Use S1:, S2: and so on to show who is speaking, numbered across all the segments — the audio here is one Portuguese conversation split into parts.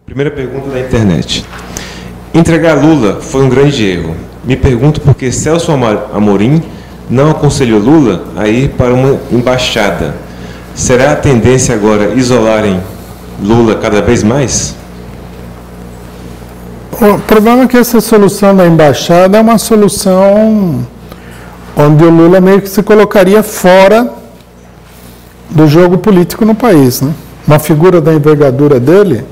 S1: Primeira pergunta da internet. Entregar Lula foi um grande erro. Me pergunto por que Celso Amorim não aconselhou Lula a ir para uma embaixada. Será a tendência agora isolarem Lula cada vez mais?
S2: O problema é que essa solução da embaixada é uma solução onde o Lula meio que se colocaria fora do jogo político no país, né? Uma figura da envergadura dele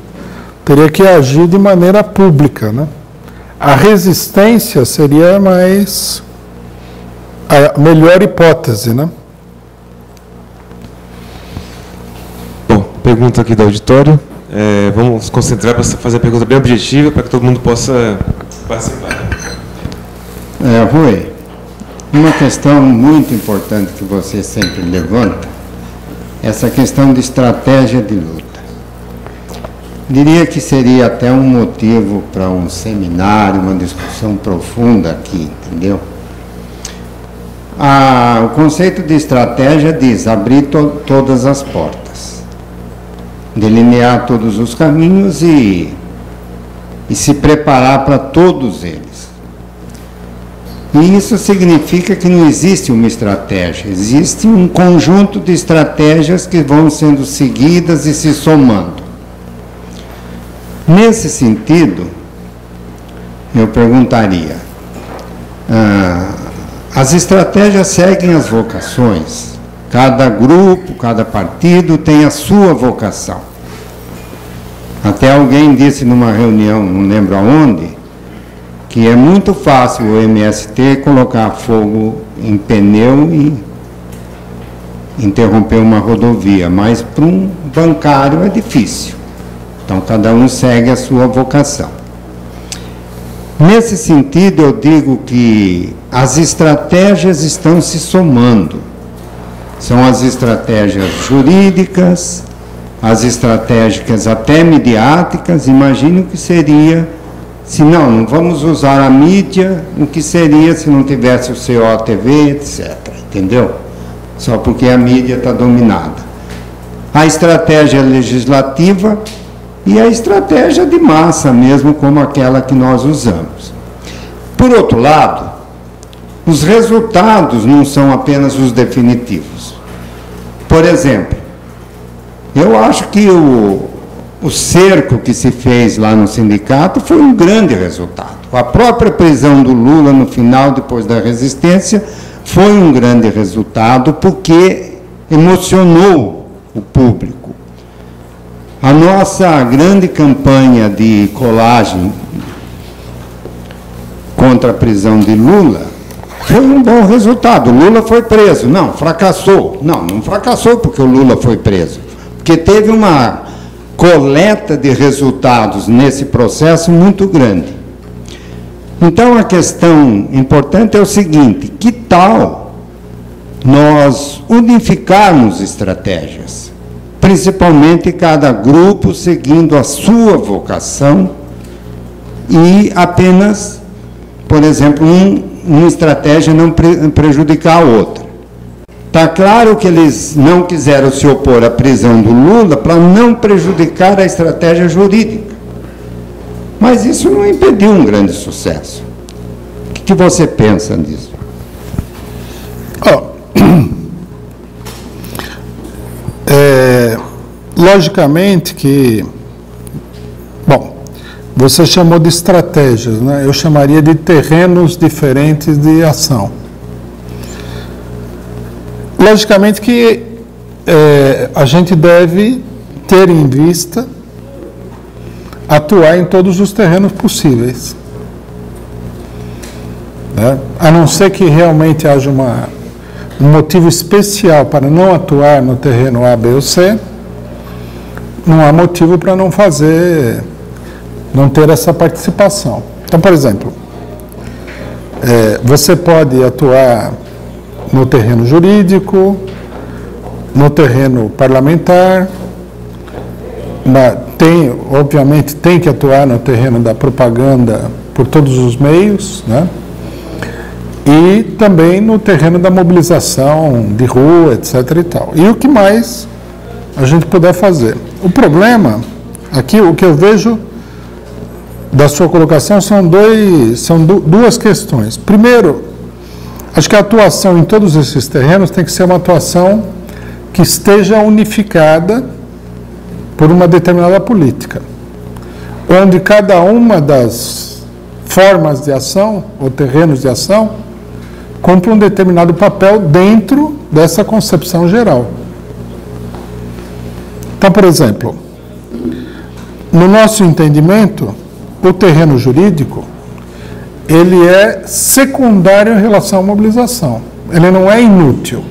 S2: teria que agir de maneira pública, né? A resistência seria mais a melhor hipótese, né?
S1: Bom, pergunta aqui do auditório. Vamos nos concentrar para fazer a pergunta bem objetiva, para que todo mundo possa participar.
S3: Rui, uma questão muito importante que você sempre levanta, essa questão de estratégia de luta. Diria que seria até um motivo para um seminário, uma discussão profunda aqui, entendeu? O conceito de estratégia diz abrir todas as portas, delinear todos os caminhos e se preparar para todos eles. E isso significa que não existe uma estratégia, existe um conjunto de estratégias que vão sendo seguidas e se somando. Nesse sentido, eu perguntaria, as estratégias seguem as vocações, cada grupo, cada partido tem a sua vocação. Até alguém disse numa reunião, não lembro aonde, que é muito fácil o MST colocar fogo em pneu e interromper uma rodovia, mas para um bancário é difícil. Então, cada um segue a sua vocação. Nesse sentido, eu digo que as estratégias estão se somando. São as estratégias jurídicas, as estratégias até midiáticas. Imagine o que seria se não vamos usar a mídia, o que seria se não tivesse o COTV, etc. Entendeu? Só porque a mídia está dominada. A estratégia legislativa e a estratégia de massa mesmo, como aquela que nós usamos. Por outro lado, os resultados não são apenas os definitivos. Por exemplo, eu acho que o cerco que se fez lá no sindicato foi um grande resultado. A própria prisão do Lula no final, depois da resistência, foi um grande resultado porque emocionou o público. A nossa grande campanha de colagem contra a prisão de Lula foi um bom resultado. Lula foi preso. Não, fracassou. Não fracassou porque o Lula foi preso. Porque teve uma coleta de resultados nesse processo muito grande. Então, a questão importante é o seguinte: que tal nós unificarmos estratégias? Principalmente cada grupo seguindo a sua vocação e apenas, por exemplo, uma estratégia não prejudicar a outra. Está claro que eles não quiseram se opor à prisão do Lula para não prejudicar a estratégia jurídica. Mas isso não impediu um grande sucesso. O que você pensa disso?
S2: Logicamente que, bom, você chamou de estratégias, né? Eu chamaria de terrenos diferentes de ação. Logicamente que a gente deve ter em vista atuar em todos os terrenos possíveis, né? A não ser que realmente haja um motivo especial para não atuar no terreno A, B ou C, não há motivo para não ter essa participação. Então, por exemplo, você pode atuar no terreno jurídico, no terreno parlamentar, obviamente tem que atuar no terreno da propaganda por todos os meios, né? E também no terreno da mobilização de rua, etc. e tal. E o que mais a gente puder fazer. O problema Aqui o que eu vejo da sua colocação são duas questões. Primeiro, acho que a atuação em todos esses terrenos tem que ser uma atuação que esteja unificada por uma determinada política, onde cada uma das formas de ação ou terrenos de ação cumpre um determinado papel dentro dessa concepção geral. Então, por exemplo, no nosso entendimento, o terreno jurídico, ele é secundário em relação à mobilização. Ele não é inútil,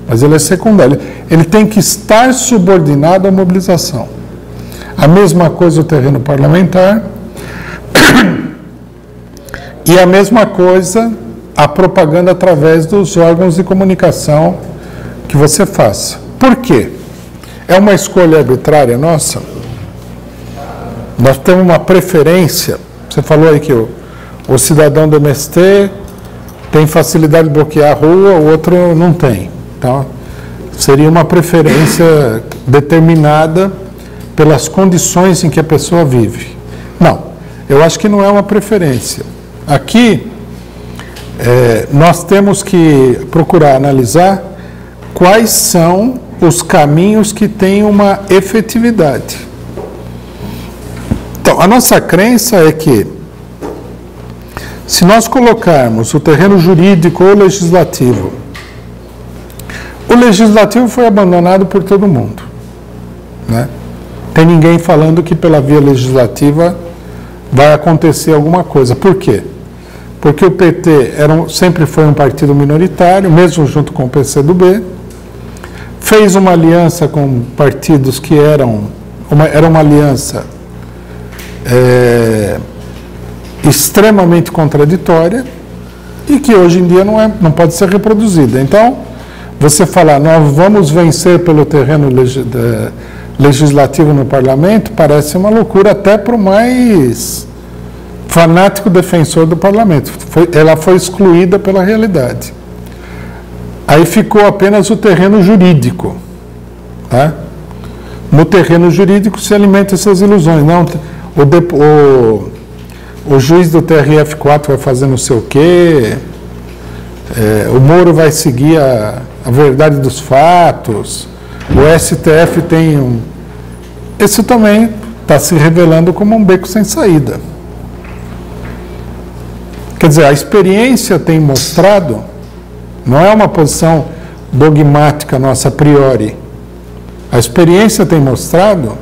S2: mas ele é secundário. Ele tem que estar subordinado à mobilização. A mesma coisa o terreno parlamentar e a mesma coisa a propaganda através dos órgãos de comunicação que você faça. Por quê? É uma escolha arbitrária nossa? Nós temos uma preferência. Você falou aí que o cidadão do MST tem facilidade de bloquear a rua, o outro não tem. Então, seria uma preferência determinada pelas condições em que a pessoa vive. Não, eu acho que não é uma preferência. Aqui, nós temos que procurar analisar quais são os caminhos que têm uma efetividade. Então, a nossa crença é que, se nós colocarmos o terreno jurídico ou legislativo, o legislativo foi abandonado por todo mundo, né? Tem ninguém falando que pela via legislativa vai acontecer alguma coisa. Por quê? Porque o PT sempre foi um partido minoritário, mesmo junto com o PCdoB, fez uma aliança com partidos que era uma aliança extremamente contraditória e que hoje em dia não pode ser reproduzida. Então, você falar, nós vamos vencer pelo terreno legislativo no parlamento, parece uma loucura até para o mais fanático defensor do parlamento. Ela foi excluída pela realidade. Aí ficou apenas o terreno jurídico. Tá? No terreno jurídico se alimentam essas ilusões. Não, o juiz do TRF4 vai fazer não sei o quê, o Moro vai seguir a verdade dos fatos, o STF tem Isso também está se revelando como um beco sem saída. Quer dizer, a experiência tem mostrado, não é uma posição dogmática nossa a priori, a experiência tem mostrado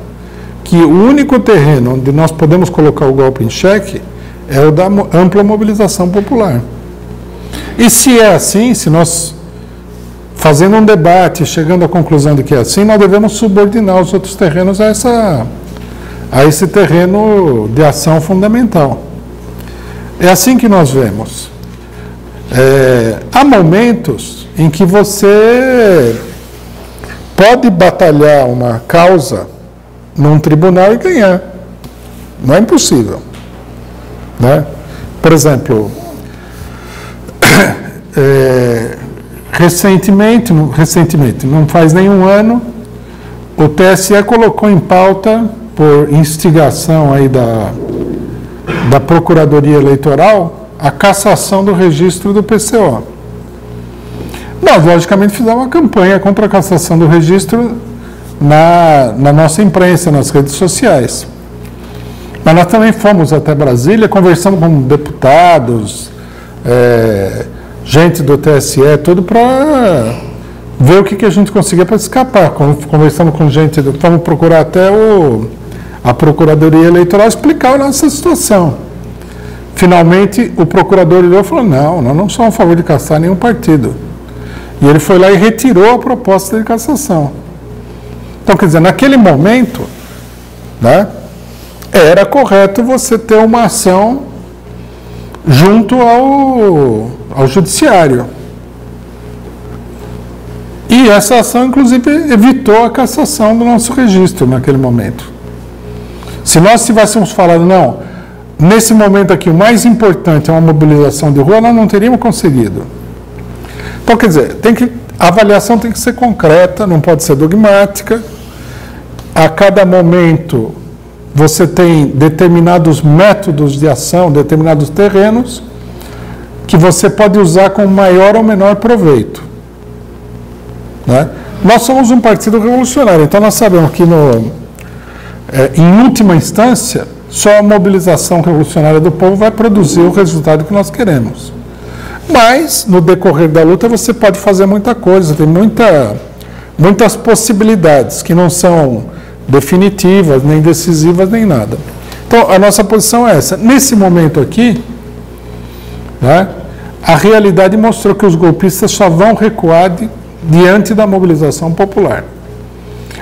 S2: que o único terreno onde nós podemos colocar o golpe em xeque é o da ampla mobilização popular. E se é assim, se nós, fazendo um debate, chegando à conclusão de que é assim, nós devemos subordinar os outros terrenos a esse terreno de ação fundamental. É assim que nós vemos. Há momentos em que você pode batalhar uma causa num tribunal e ganhar. Não é impossível. Né? Por exemplo, recentemente, não faz nenhum ano, o TSE colocou em pauta, por instigação aí da Procuradoria Eleitoral, a cassação do registro do PCO. Nós, logicamente, fizemos uma campanha contra a cassação do registro na nossa imprensa, nas redes sociais. Mas nós também fomos até Brasília, conversamos com deputados, gente do TSE, tudo para ver o que a gente conseguia para escapar. Conversamos com gente, fomos procurar até a Procuradoria Eleitoral explicar a nossa situação. Finalmente, o procurador olhou e falou, não, nós não somos a favor de cassar nenhum partido. E ele foi lá e retirou a proposta de cassação. Então, quer dizer, naquele momento, né, era correto você ter uma ação junto ao judiciário. E essa ação, inclusive, evitou a cassação do nosso registro naquele momento. Se nós tivéssemos falado, não, nesse momento aqui o mais importante é uma mobilização de rua, nós não teríamos conseguido. Então, quer dizer, a avaliação tem que ser concreta, não pode ser dogmática. A cada momento você tem determinados métodos de ação, determinados terrenos, que você pode usar com maior ou menor proveito. Né? Nós somos um partido revolucionário, então nós sabemos que, em última instância, só a mobilização revolucionária do povo vai produzir o resultado que nós queremos. Mas, no decorrer da luta, você pode fazer muita coisa, tem muitas possibilidades que não são definitivas, nem decisivas, nem nada. Então, a nossa posição é essa. Nesse momento aqui, né, a realidade mostrou que os golpistas só vão recuar diante da mobilização popular.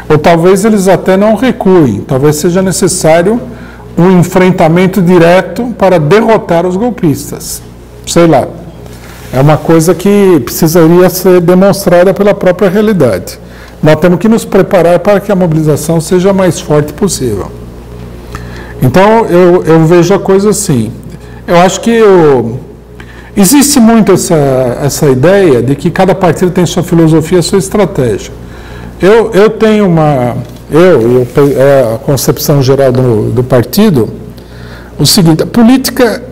S2: Ou talvez eles até não recuem, talvez seja necessário um enfrentamento direto para derrotar os golpistas. Sei lá. É uma coisa que precisaria ser demonstrada pela própria realidade. Nós temos que nos preparar para que a mobilização seja a mais forte possível. Então, eu vejo a coisa assim. Eu acho que existe muito essa ideia de que cada partido tem sua filosofia, sua estratégia. Eu tenho a concepção geral do partido, o seguinte: a política,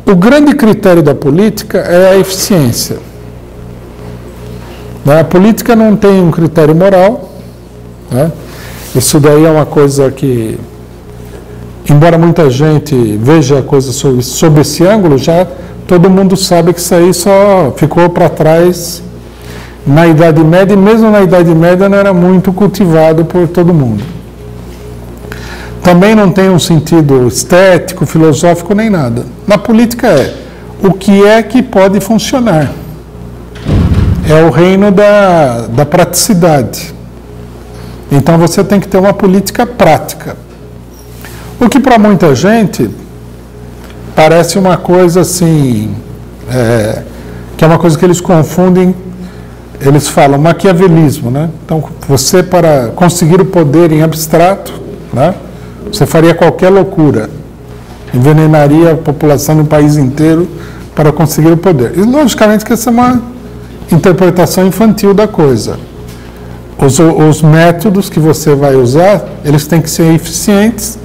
S2: o grande critério da política é a eficiência. A política não tem um critério moral, né? Isso daí é uma coisa que, embora muita gente veja a coisa sob esse ângulo, já todo mundo sabe que isso aí só ficou para trás na Idade Média, e mesmo na Idade Média não era muito cultivado por todo mundo. Também não tem um sentido estético, filosófico, nem nada. Na política o que é que pode funcionar. É o reino da praticidade. Então você tem que ter uma política prática. O que para muita gente parece uma coisa assim, que é uma coisa que eles confundem, eles falam maquiavelismo, né? Então você, para conseguir o poder em abstrato, né, você faria qualquer loucura, envenenaria a população do país inteiro para conseguir o poder. E logicamente que essa é uma interpretação infantil da coisa. Os métodos que você vai usar, eles têm que ser eficientes,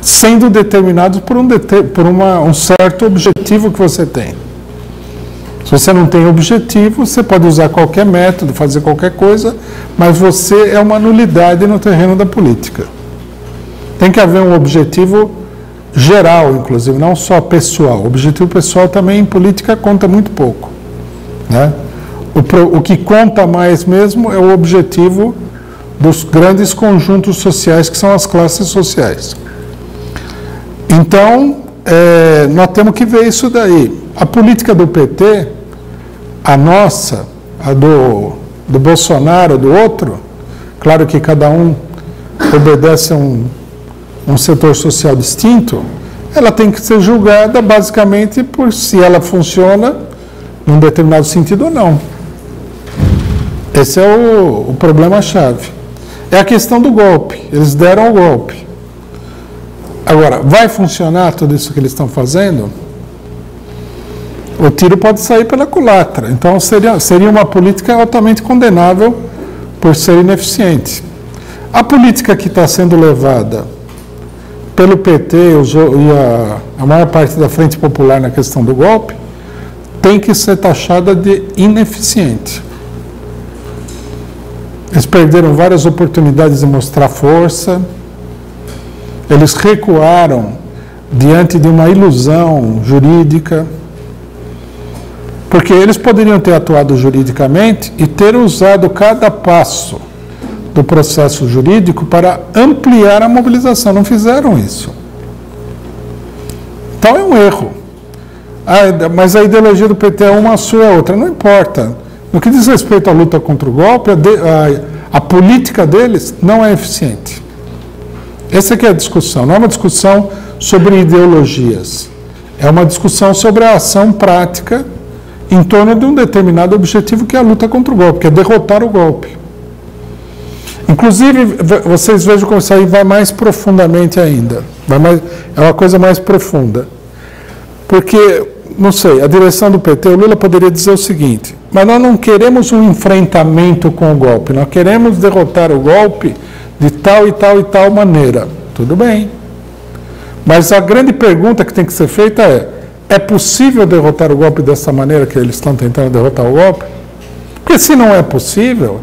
S2: sendo determinados por um certo objetivo que você tem. Se você não tem objetivo, você pode usar qualquer método, fazer qualquer coisa, mas você é uma nulidade no terreno da política. Tem que haver um objetivo geral, inclusive, não só pessoal. O objetivo pessoal também em política conta muito pouco. Né? O que conta mais mesmo é o objetivo dos grandes conjuntos sociais, que são as classes sociais. Então, nós temos que ver isso daí. A política do PT, a nossa, a do Bolsonaro, do outro, claro que cada um obedece a um setor social distinto, ela tem que ser julgada basicamente por se ela funciona num determinado sentido ou não. Esse é o problema-chave. É a questão do golpe. Eles deram o golpe. Agora, vai funcionar tudo isso que eles estão fazendo? O tiro pode sair pela culatra. Então, seria uma política altamente condenável por ser ineficiente. A política que está sendo levada pelo PT e a maior parte da Frente Popular na questão do golpe tem que ser taxada de ineficiente. Eles perderam várias oportunidades de mostrar força, eles recuaram diante de uma ilusão jurídica, porque eles poderiam ter atuado juridicamente e ter usado cada passo do processo jurídico para ampliar a mobilização. Não fizeram isso. Então é um erro. Mas a ideologia do PT é uma, a sua é outra. Não importa. No que diz respeito à luta contra o golpe, a política deles não é eficiente. Essa aqui é a discussão. Não é uma discussão sobre ideologias. É uma discussão sobre a ação prática em torno de um determinado objetivo, que é a luta contra o golpe, que é derrotar o golpe. Inclusive, vocês vejam como isso aí vai mais profundamente ainda. É uma coisa mais profunda. Porque, não sei, a direção do PT, o Lula poderia dizer o seguinte: mas nós não queremos um enfrentamento com o golpe, nós queremos derrotar o golpe de tal e tal e tal maneira. Tudo bem. Mas a grande pergunta que tem que ser feita é possível derrotar o golpe dessa maneira que eles estão tentando derrotar o golpe? Porque se não é possível,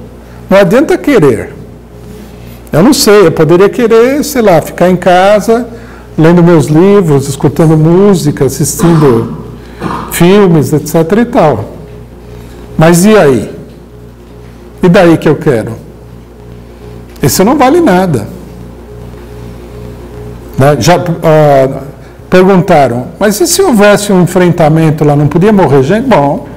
S2: não adianta querer. Eu não sei, eu poderia querer, sei lá, ficar em casa, lendo meus livros, escutando música, assistindo filmes, etc. e tal. Mas e aí? E daí que eu quero? Isso não vale nada. Já perguntaram, mas e se houvesse um enfrentamento lá, não podia morrer gente? Bom,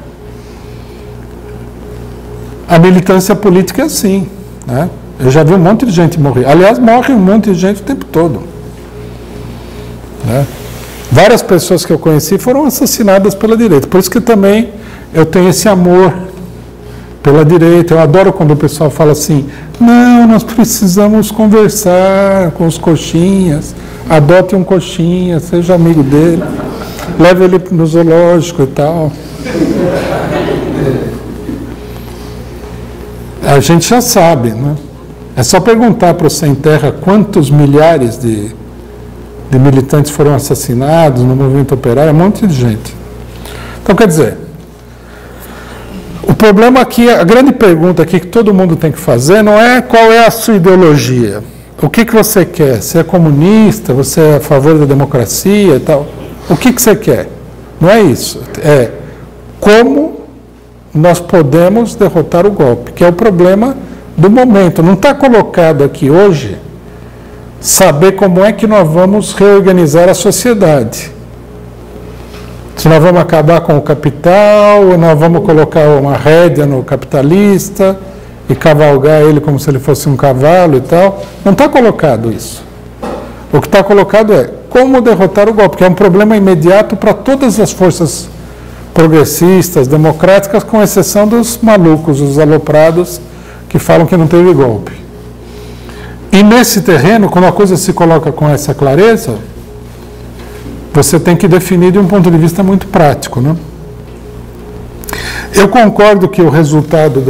S2: a militância política é assim, né? Eu já vi um monte de gente morrer. Aliás, morre um monte de gente o tempo todo, né? Várias pessoas que eu conheci foram assassinadas pela direita. Por isso que também eu tenho esse amor pela direita. Eu adoro quando o pessoal fala assim, não, nós precisamos conversar com os coxinhas, adote um coxinha, seja amigo dele, leve ele no zoológico e tal. A gente já sabe, né? É só perguntar para o Sem Terra quantos milhares de militantes foram assassinados no movimento operário, é um monte de gente. Então, quer dizer, o problema aqui, a grande pergunta aqui que todo mundo tem que fazer não é qual é a sua ideologia. O que você quer? Você é comunista? Você é a favor da democracia e tal? O que você quer? Não é isso. É como nós podemos derrotar o golpe, que é o problema do momento. Não está colocado aqui hoje saber como é que nós vamos reorganizar a sociedade. Se nós vamos acabar com o capital, ou nós vamos colocar uma rédea no capitalista e cavalgar ele como se ele fosse um cavalo e tal. Não está colocado isso. O que está colocado é como derrotar o golpe, que é um problema imediato para todas as forças progressistas, democráticas, com exceção dos malucos, os aloprados, que falam que não teve golpe. E nesse terreno, quando a coisa se coloca com essa clareza, você tem que definir de um ponto de vista muito prático, né? Eu concordo que o resultado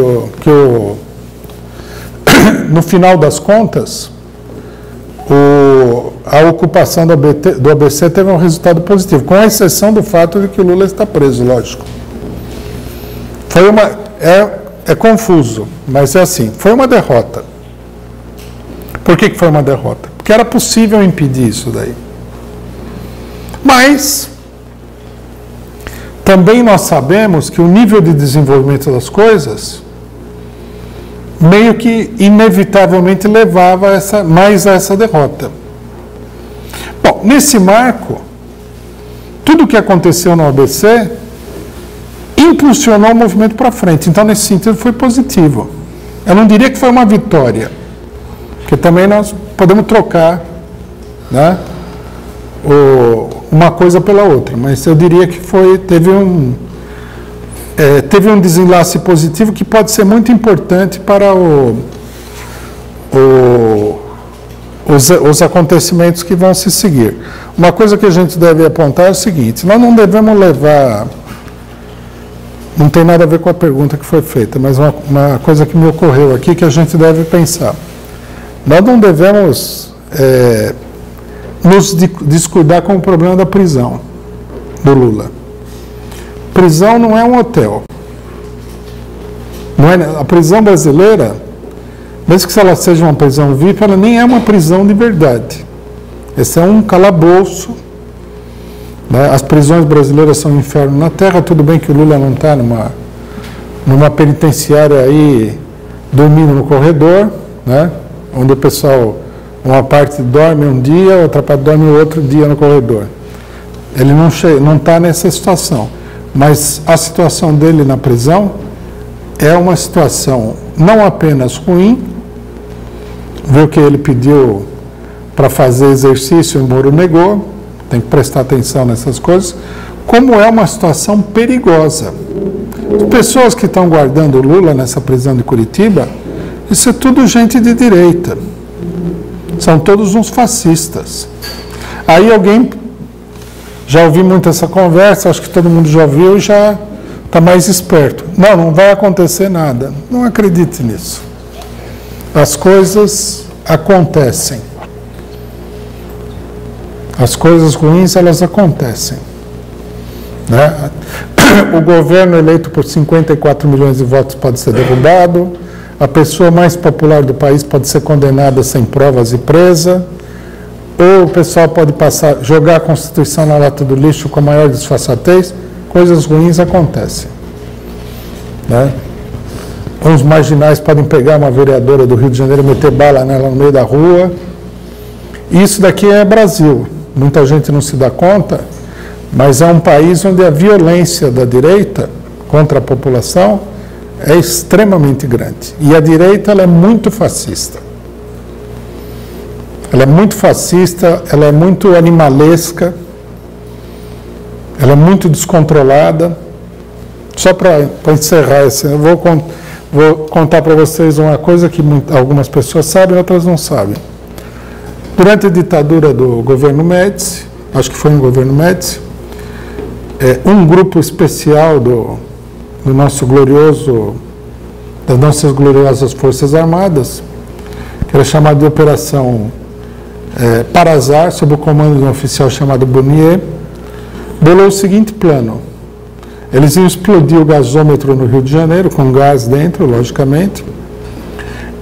S2: no final das contas, a ocupação do ABC teve um resultado positivo, com exceção do fato de que o Lula está preso, lógico. É confuso, mas é assim, foi uma derrota. Por que foi uma derrota? Porque era possível impedir isso daí. Mas também nós sabemos que o nível de desenvolvimento das coisas meio que inevitavelmente levava mais a essa derrota. Bom, nesse marco, tudo o que aconteceu no ABC impulsionou o movimento para frente. Então, nesse sentido, foi positivo. Eu não diria que foi uma vitória, porque também nós podemos trocar, né, uma coisa pela outra, mas eu diria que teve um desenlace positivo que pode ser muito importante para os acontecimentos que vão se seguir. Uma coisa que a gente deve apontar é o seguinte: nós não devemos levar, não tem nada a ver com a pergunta que foi feita, mas uma coisa que me ocorreu aqui que a gente deve pensar. Nós não devemos nos descuidar com o problema da prisão do Lula. Prisão não é um hotel. Não é, a prisão brasileira, mesmo que ela seja uma prisão VIP, ela nem é uma prisão de verdade. Esse é um calabouço, né? As prisões brasileiras são um inferno na terra. Tudo bem que o Lula não está numa penitenciária aí dormindo no corredor, né? Onde o pessoal, uma parte dorme um dia, outra parte dorme outro dia no corredor. Ele não está nessa situação. Mas a situação dele na prisão é uma situação não apenas ruim, viu que ele pediu para fazer exercício e o Moro negou, tem que prestar atenção nessas coisas, como é uma situação perigosa. As pessoas que estão guardando o Lula nessa prisão de Curitiba, isso é tudo gente de direita. São todos uns fascistas. Aí alguém, já ouvi muito essa conversa, acho que todo mundo já ouviu e já está mais esperto. Não vai acontecer nada. Não acredite nisso. As coisas acontecem. As coisas ruins, elas acontecem, né? O governo eleito por 54 milhões de votos pode ser derrubado, a pessoa mais popular do país pode ser condenada sem provas e presa, ou o pessoal pode jogar a Constituição na lata do lixo com a maior disfarçatez. Coisas ruins acontecem, né? Uns marginais podem pegar uma vereadora do Rio de Janeiro e meter bala nela no meio da rua. Isso daqui é Brasil. Muita gente não se dá conta, mas é um país onde a violência da direita contra a população é extremamente grande. E a direita, ela é muito fascista. Ela é muito fascista, ela é muito animalesca, ela é muito descontrolada. Só para encerrar, eu vou contar para vocês uma coisa que algumas pessoas sabem, outras não sabem. Durante a ditadura do governo Médici, acho que foi no governo Médici, um grupo especial das nossas gloriosas Forças Armadas, que era chamado de Operação Parazar, sob o comando de um oficial chamado Bonnier, bolou o seguinte plano: eles iam explodir o gasômetro no Rio de Janeiro, com gás dentro, logicamente,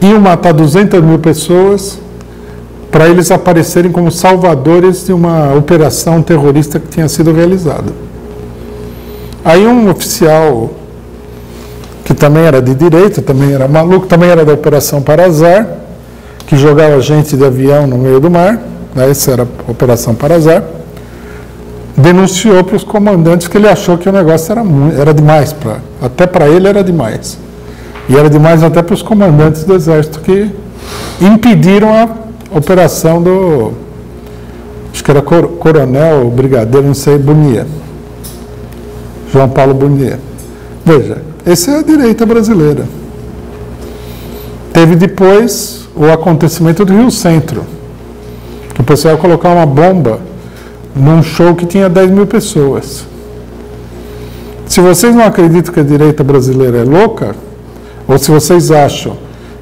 S2: iam matar 200 mil pessoas, para eles aparecerem como salvadores de uma operação terrorista que tinha sido realizada. Aí um oficial, que também era de direita, também era maluco, também era da Operação Parazar, que jogava gente de avião no meio do mar, né? Essa era a Operação Parazar, denunciou para os comandantes que ele achou que o negócio era demais, até para ele era demais. E era demais até para os comandantes do Exército, que impediram a operação acho que era coronel, brigadeiro, não sei, Bonnier. João Paulo Bonnier. Veja, essa é a direita brasileira. Teve depois o acontecimento do Rio Centro, que o pessoal ia colocar uma bomba num show que tinha 10 mil pessoas. Se vocês não acreditam que a direita brasileira é louca, ou se vocês acham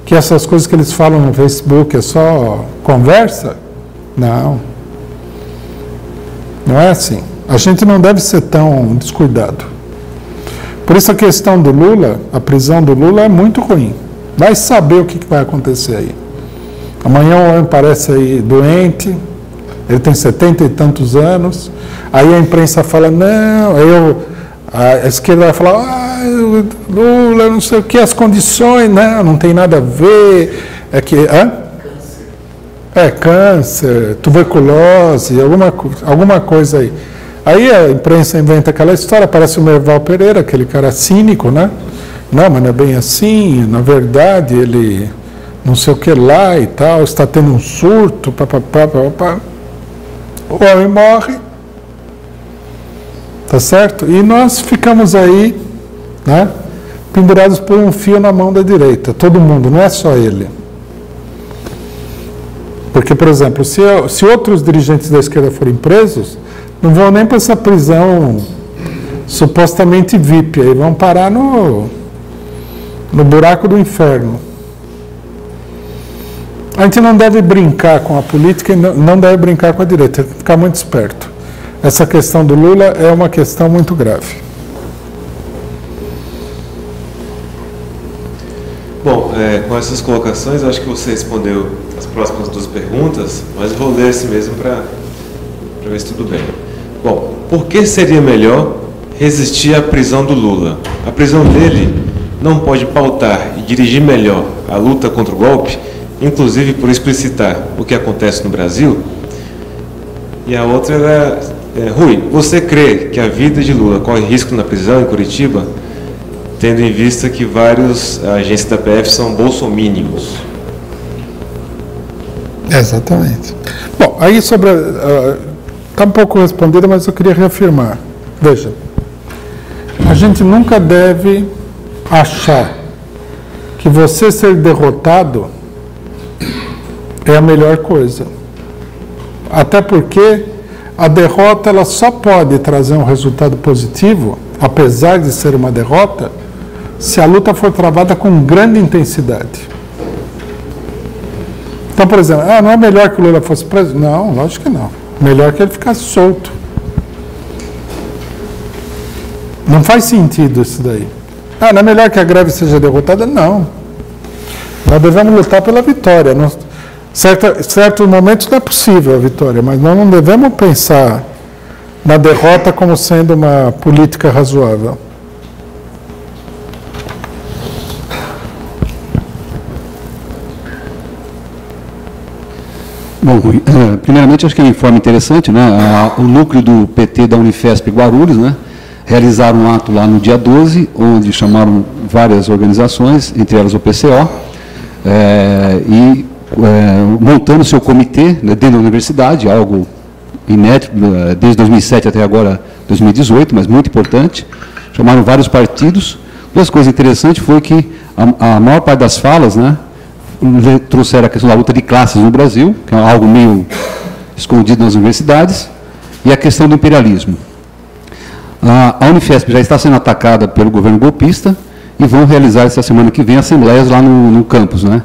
S2: que essas coisas que eles falam no Facebook é só conversa, não. Não é assim. A gente não deve ser tão descuidado. Por isso a questão do Lula, a prisão do Lula é muito ruim. Vai saber o que vai acontecer aí. Amanhã o homem parece aí doente, ele tem 70 e tantos anos, aí a imprensa fala, não, a esquerda vai falar, Lula, não sei o que, as condições, não tem nada a ver, câncer, tuberculose, alguma coisa aí. Aí a imprensa inventa aquela história, parece o Merval Pereira, aquele cara cínico, né? Não, mas não é bem assim, na verdade ele não sei o que lá e tal, está tendo um surto, papapá. O homem morre, tá certo? E nós ficamos aí, né, pendurados por um fio na mão da direita, todo mundo, não é só ele. Porque, por exemplo, se outros dirigentes da esquerda forem presos, não vão nem para essa prisão supostamente VIP, aí vão parar no buraco do inferno. A gente não deve brincar com a política e não deve brincar com a direita, tem que ficar muito esperto. Essa questão do Lula é uma questão muito grave.
S1: Bom, com essas colocações, eu acho que você respondeu as próximas duas perguntas, mas vou ler esse mesmo para ver se tudo bem. Bom, por que seria melhor resistir à prisão do Lula? A prisão dele não pode pautar e dirigir melhor a luta contra o golpe, inclusive por explicitar o que acontece no Brasil? E a outra era, Rui, você crê que a vida de Lula corre risco na prisão em Curitiba, tendo em vista que vários agentes da PF são bolsominions?
S2: Exatamente. Bom, aí sobre... Está um pouco respondida, mas eu queria reafirmar. Veja, a gente nunca deve achar que você ser derrotado é a melhor coisa. Até porque a derrota ela só pode trazer um resultado positivo, apesar de ser uma derrota, se a luta for travada com grande intensidade. Então, por exemplo, não é melhor que o Lula fosse preso? Não, lógico que não. Melhor que ele ficasse solto. Não faz sentido isso daí. Não é melhor que a greve seja derrotada? Não. Nós devemos lutar pela vitória. Certos momentos não é possível a vitória, mas nós não devemos pensar na derrota como sendo uma política razoável.
S4: Bom, primeiramente acho que é um informe interessante, né? O núcleo do PT da Unifesp Guarulhos, né, realizaram um ato lá no dia 12, onde chamaram várias organizações, entre elas o PCO, montando seu comitê, né, dentro da universidade, algo inédito, desde 2007 até agora 2018, mas muito importante. Chamaram vários partidos. Duas coisas interessantes foi que a maior parte das falas, né, trouxeram a questão da luta de classes no Brasil, que é algo meio escondido nas universidades, e a questão do imperialismo. A Unifesp já está sendo atacada pelo governo golpista e vão realizar essa semana que vem assembleias lá no campus, né?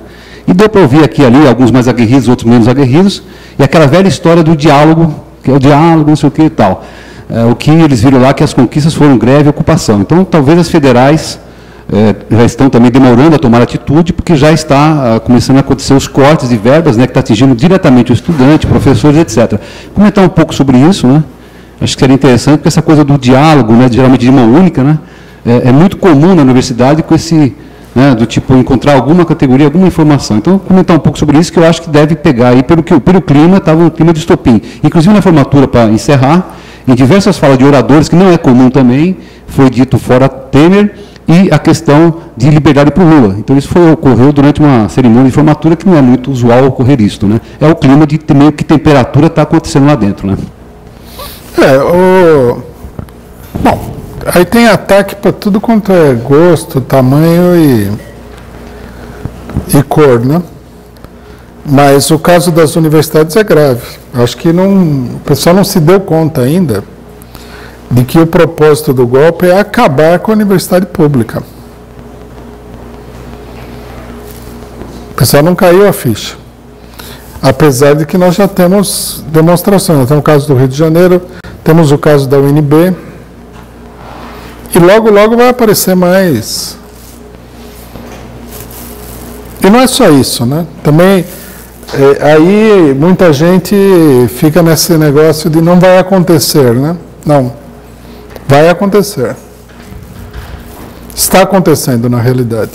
S4: E deu para ouvir aqui e ali, alguns mais aguerridos, outros menos aguerridos, e aquela velha história do diálogo, que é o diálogo, não sei o que e tal. O que eles viram lá, que as conquistas foram greve e ocupação. Então, talvez as federais já estão também demorando a tomar atitude, porque já está começando a acontecer os cortes de verbas, né, que está atingindo diretamente o estudante, professores, etc. Comentar um pouco sobre isso, né? Acho que seria interessante, porque essa coisa do diálogo, né, geralmente de mão única, né, é muito comum na universidade com esse, né, do tipo, encontrar alguma categoria, alguma informação. Então, comentar um pouco sobre isso, que eu acho que deve pegar aí, pelo clima, estava um clima de estopim. Inclusive, na formatura, para encerrar, em diversas falas de oradores, que não é comum também, foi dito fora Temer, e a questão de liberdade para o Lula. Então, isso ocorreu durante uma cerimônia de formatura, que não é muito usual ocorrer isso, né? É o clima de meio que temperatura está acontecendo lá dentro, né?
S2: Bom, aí tem ataque para tudo quanto é gosto, tamanho e cor, né? Mas o caso das universidades é grave. Acho que o pessoal não se deu conta ainda de que o propósito do golpe é acabar com a universidade pública. O pessoal não caiu a ficha. Apesar de que nós já temos demonstrações. Nós temos o caso do Rio de Janeiro, temos o caso da UNB, e logo, logo vai aparecer mais. E não é só isso, né? Também, aí muita gente fica nesse negócio de não vai acontecer, né? Não. Vai acontecer. Está acontecendo na realidade.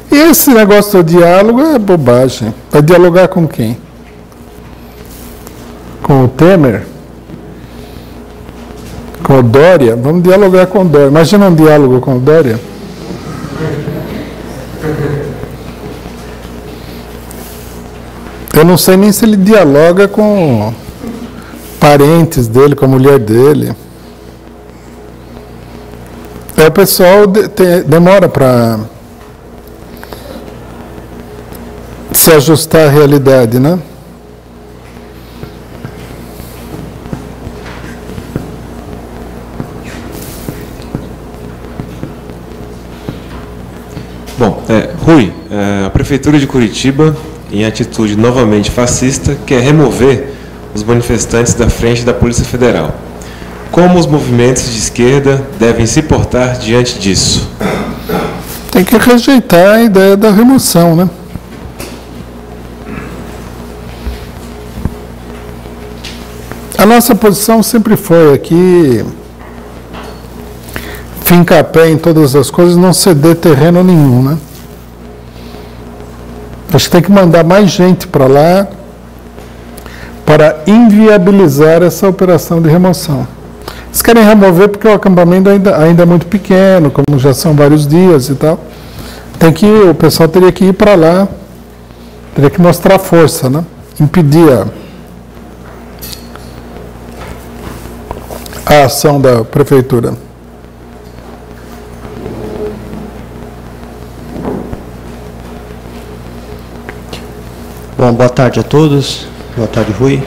S2: E esse negócio do diálogo é bobagem. Vai dialogar com quem? Com o Temer? Com o Dória? Vamos dialogar com o Dória. Imagina um diálogo com o Dória. Eu não sei nem se ele dialoga com parentes dele, com a mulher dele. O pessoal demora para se ajustar à realidade, né?
S1: Bom, Rui, a Prefeitura de Curitiba, em atitude novamente fascista, quer remover os manifestantes da frente da Polícia Federal. Como os movimentos de esquerda devem se portar diante disso?
S2: Tem que rejeitar a ideia da remoção, né? A nossa posição sempre foi aqui fincar pé em todas as coisas, não ceder terreno nenhum, né? Acho que tem que mandar mais gente para lá para inviabilizar essa operação de remoção. Eles querem remover porque o acampamento ainda é muito pequeno, como já são vários dias e tal. O pessoal teria que ir para lá, teria que mostrar força, né? Impedir a ação da prefeitura.
S5: Bom, boa tarde a todos. Boa tarde, Rui.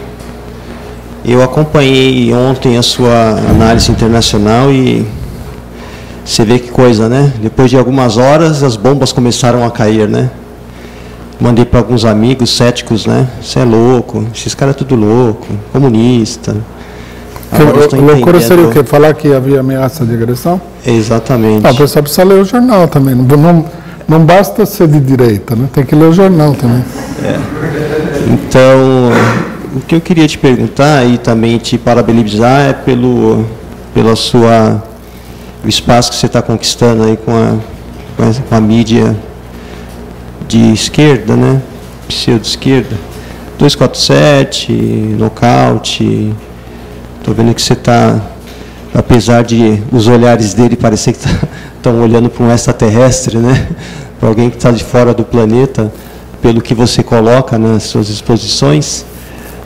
S5: Eu acompanhei ontem a sua análise internacional e você vê que coisa, né? Depois de algumas horas, as bombas começaram a cair, né? mandei para alguns amigos céticos, né? Você é louco, esses caras é tudo louco, comunista.
S2: Loucura seria o quê? Falar que havia ameaça de agressão?
S5: Exatamente.
S2: O pessoal precisa ler o jornal também. Não basta ser de direita, né? Tem que ler o jornal também.
S5: Então, o que eu queria te perguntar e também te parabenizar é pelo o espaço que você está conquistando aí com a mídia de esquerda, né? Pseudo-esquerda. 247, nocaute. Estou vendo que você está, apesar de os olhares dele parecer que estão olhando para um extraterrestre, né? Para alguém que está de fora do planeta, pelo que você coloca nas suas exposições,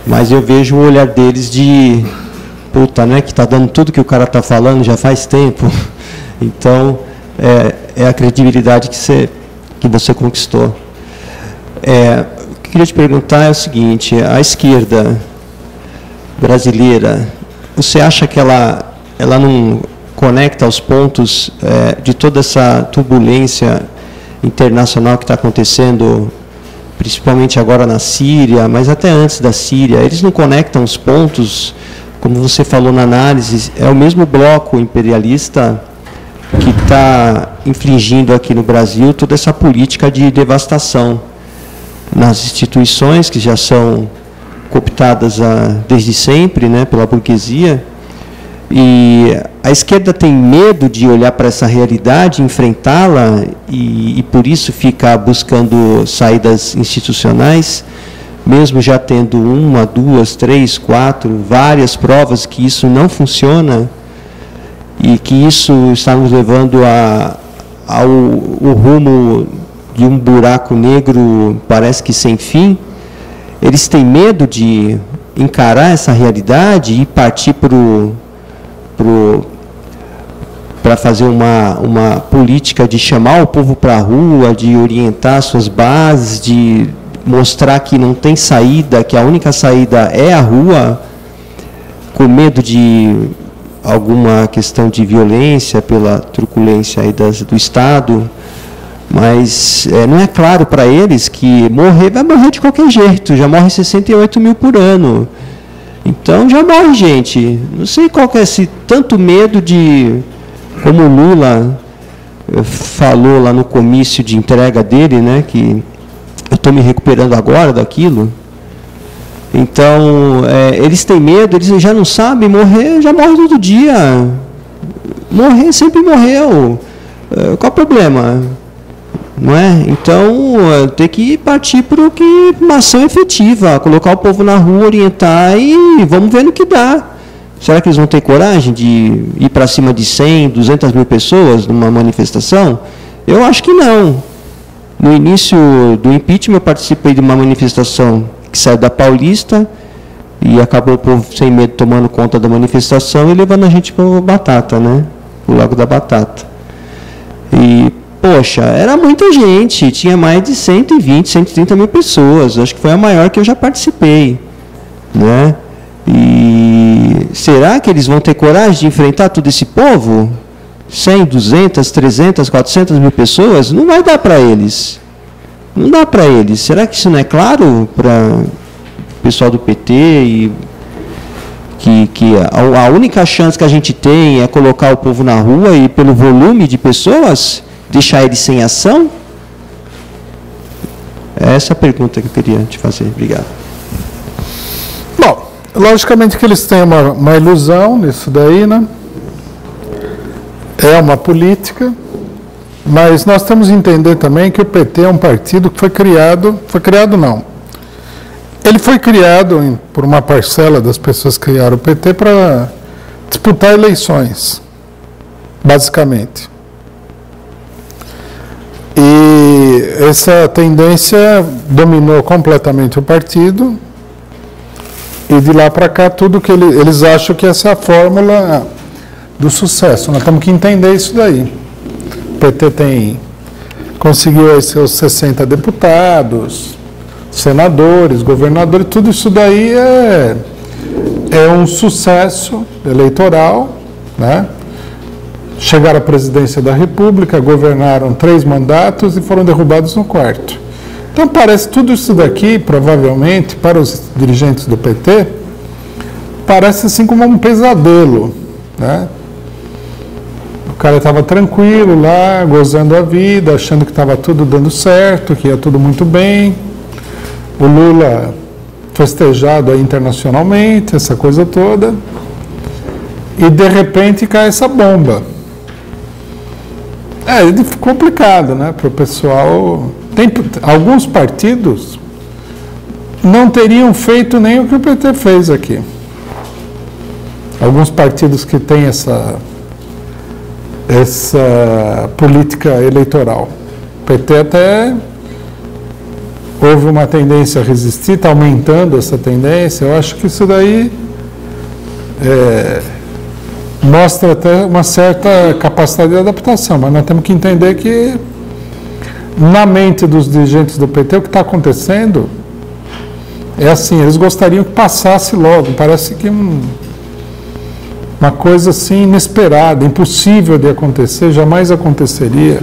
S5: mas eu vejo o olhar deles de puta, né? Que está dando tudo que o cara está falando já faz tempo. Então, é a credibilidade que você conquistou. O que eu queria te perguntar é o seguinte: a esquerda brasileira, você acha que ela não conecta os pontos de toda essa turbulência internacional que está acontecendo, principalmente agora na Síria, mas até antes da Síria? Eles não conectam os pontos, como você falou na análise, é o mesmo bloco imperialista que está infligindo aqui no Brasil toda essa política de devastação nas instituições que já são cooptadas desde sempre, né, pela burguesia. E a esquerda tem medo de olhar para essa realidade, enfrentá-la e por isso fica buscando saídas institucionais, mesmo já tendo 1, 2, 3, 4, várias provas que isso não funciona e que isso está nos levando ao rumo de um buraco negro, parece que sem fim. Eles têm medo de encarar essa realidade e partir para fazer uma política de chamar o povo para a rua, de orientar suas bases, de mostrar que não tem saída, que a única saída é a rua, com medo de alguma questão de violência pela truculência aí do Estado. Mas não é claro para eles que vai morrer de qualquer jeito, já morre 68 mil por ano. Então já morre gente. Não sei qual que é esse tanto medo de, como o Lula falou lá no comício de entrega dele, né, que eu estou me recuperando agora daquilo. Então, eles têm medo, eles já não sabem, morrer, já morre todo dia. Morrer sempre morreu. Qual o problema? Não é? Então, tem que partir para uma ação efetiva, colocar o povo na rua, orientar e vamos ver no que dá. Será que eles vão ter coragem de ir para cima de 100, 200 mil pessoas numa manifestação? Eu acho que não. No início do impeachment, eu participei de uma manifestação que saiu da Paulista e acabou o povo sem medo tomando conta da manifestação e levando a gente para o Batata, né? O Lago da Batata. E poxa, era muita gente, tinha mais de 120, 130 mil pessoas, acho que foi a maior que eu já participei, né? E será que eles vão ter coragem de enfrentar todo esse povo? 100, 200, 300, 400 mil pessoas? Não vai dar para eles. Não dá para eles. Será que isso não é claro para o pessoal do PT? E que a única chance que a gente tem é colocar o povo na rua e pelo volume de pessoas deixar eles sem ação? Essa é a pergunta que eu queria te fazer. Obrigado.
S2: Bom, logicamente que eles têm uma ilusão nisso daí, né? É uma política, mas nós temos que entender também que o PT é um partido que foi criado não. Ele foi criado por uma parcela das pessoas que criaram o PT para disputar eleições, basicamente. E essa tendência dominou completamente o partido e de lá para cá tudo que eles acham que essa é a fórmula do sucesso. Nós temos que entender isso daí. O PT conseguiu aí seus 60 deputados, senadores, governadores, tudo isso daí é um sucesso eleitoral, né? Chegaram à presidência da República, governaram 3 mandatos e foram derrubados no 4º. Então parece tudo isso daqui, provavelmente, para os dirigentes do PT, parece assim como um pesadelo, né? O cara estava tranquilo lá, gozando a vida, achando que estava tudo dando certo, que ia tudo muito bem. O Lula festejado aí internacionalmente, essa coisa toda. E de repente cai essa bomba. É complicado, né, para o pessoal. Alguns partidos não teriam feito nem o que o PT fez aqui. Alguns partidos que têm essa política eleitoral. O PT até houve uma tendência a resistir, está aumentando essa tendência. Eu acho que isso daí mostra até uma certa capacidade de adaptação, mas nós temos que entender que na mente dos dirigentes do PT o que está acontecendo é assim, eles gostariam que passasse logo, parece que uma coisa assim inesperada, impossível de acontecer, jamais aconteceria.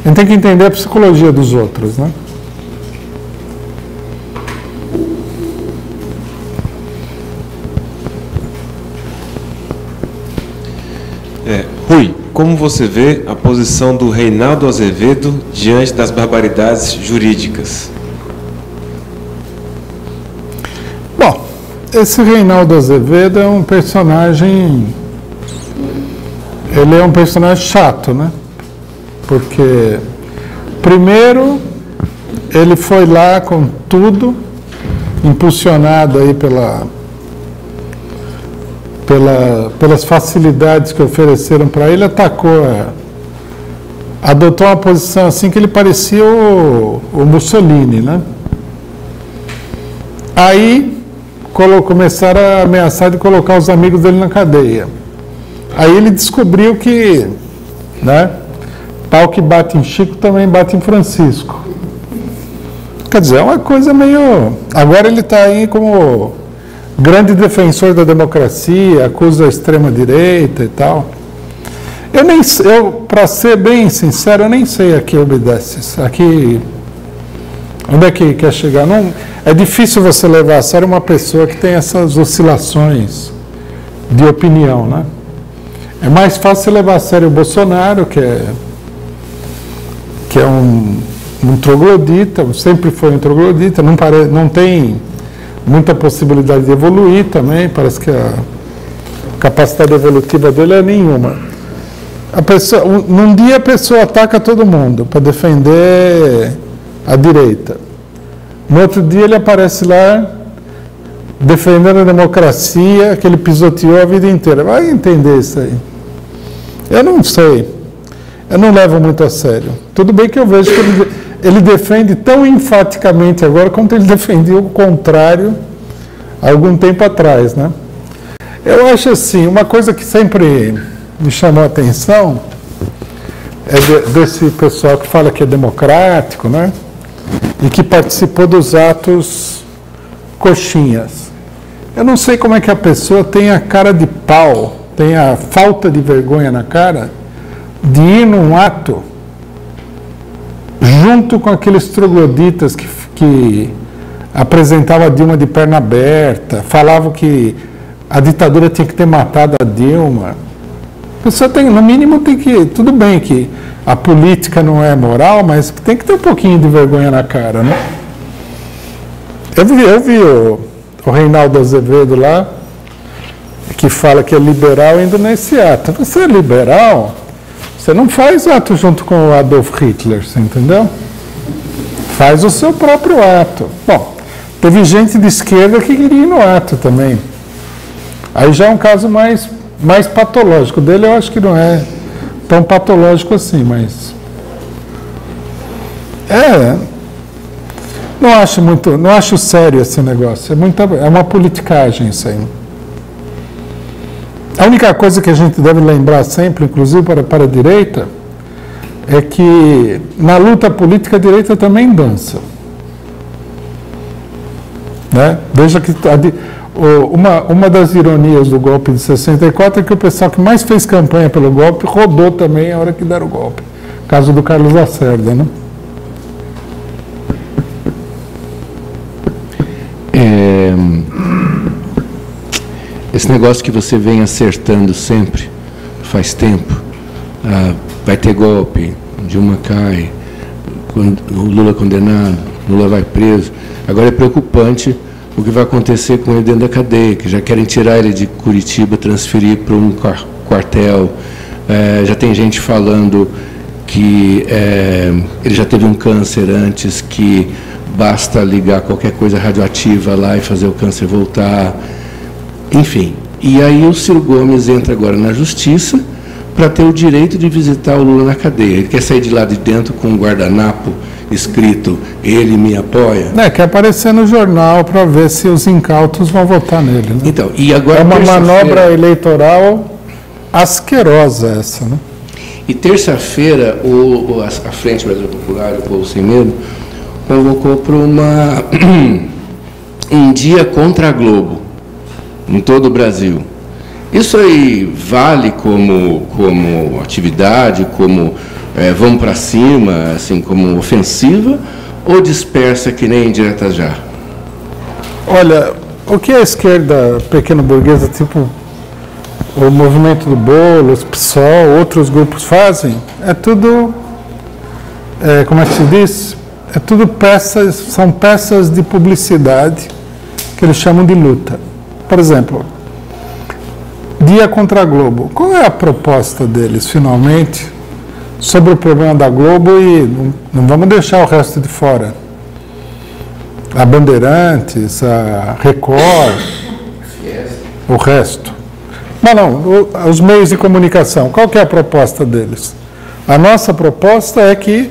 S2: A gente tem que entender a psicologia dos outros, né?
S1: Rui, como você vê a posição do Reinaldo Azevedo diante das barbaridades jurídicas?
S2: Bom, esse Reinaldo Azevedo é um personagem... Ele é um personagem chato, né? Porque, primeiro, ele foi lá com tudo, impulsionado aí pelas facilidades que ofereceram para ele, adotou uma posição assim que ele parecia o Mussolini, né? Aí começaram a ameaçar de colocar os amigos dele na cadeia. Aí ele descobriu que, né, pau que bate em Chico também bate em Francisco. Quer dizer, é uma coisa meio... Agora ele está aí como grande defensor da democracia, acusa a extrema-direita e tal. Para ser bem sincero, eu nem sei a que obedece. Aqui, onde é que quer chegar? Não, é difícil você levar a sério uma pessoa que tem essas oscilações de opinião, né? É mais fácil levar a sério o Bolsonaro, que é um troglodita, sempre foi um troglodita, não tem muita possibilidade de evoluir também, parece que a capacidade evolutiva dele é nenhuma. Num dia a pessoa ataca todo mundo para defender a direita. No outro dia ele aparece lá defendendo a democracia que ele pisoteou a vida inteira. Vai entender isso aí. Eu não sei. Eu não levo muito a sério. Tudo bem que eu vejo que ele defende tão enfaticamente agora quanto ele defendia o contrário há algum tempo atrás, né? Eu acho assim, uma coisa que sempre me chamou a atenção é desse pessoal que fala que é democrático, né? E que participou dos atos coxinhas. Eu não sei como é que a pessoa tem a cara de pau, tem a falta de vergonha na cara de ir num ato junto com aqueles trogloditas que apresentavam a Dilma de perna aberta, falavam que a ditadura tinha que ter matado a Dilma. A pessoa tem, no mínimo, tem que... Tudo bem que a política não é moral, mas tem que ter um pouquinho de vergonha na cara, né? Eu vi o Reinaldo Azevedo lá, que fala que é liberal indo nesse ato. Você é liberal? Você não faz ato junto com o Adolf Hitler, você entendeu? Faz o seu próprio ato. Bom, teve gente de esquerda que queria ir no ato também. Aí já é um caso mais patológico. O dele eu acho que não é tão patológico assim, mas... Não acho sério esse negócio. É uma politicagem isso aí. A única coisa que a gente deve lembrar sempre, inclusive para a direita, é que na luta política a direita também dança. Né? Veja que uma das ironias do golpe de 64 é que o pessoal que mais fez campanha pelo golpe rodou também a hora que deram o golpe. Caso do Carlos Lacerda, né?
S6: esse negócio que você vem acertando sempre, faz tempo, vai ter golpe, Dilma cai, o Lula condenado, Lula vai preso. Agora é preocupante o que vai acontecer com ele dentro da cadeia, que já querem tirar ele de Curitiba, transferir para um quartel. Já tem gente falando que ele já teve um câncer antes, que basta ligar qualquer coisa radioativa lá e fazer o câncer voltar. Enfim, e aí o Ciro Gomes entra agora na justiça para ter o direito de visitar o Lula na cadeia. Ele quer sair de lá de dentro com um guardanapo escrito "Ele me apoia".
S2: Quer aparecer no jornal para ver se os incautos vão votar nele. Né?
S6: Então, e agora
S2: é uma manobra eleitoral asquerosa essa, né?
S6: E terça-feira a Frente Brasil Popular, o Povo Sem Medo, convocou para um dia contra a Globo em todo o Brasil. Isso aí vale como atividade, como vamos para cima, assim, como ofensiva, ou dispersa que nem indireta já?
S2: Olha, o que a esquerda pequena burguesa, tipo o movimento do Boulos, PSOL, outros grupos fazem, é tudo, como é que se diz? É tudo são peças de publicidade que eles chamam de luta. Por exemplo, Dia contra a Globo. Qual é a proposta deles, finalmente, sobre o problema da Globo? E não vamos deixar o resto de fora. A Bandeirantes, a Record, o resto. Mas não, os meios de comunicação. Qual que é a proposta deles? A nossa proposta é que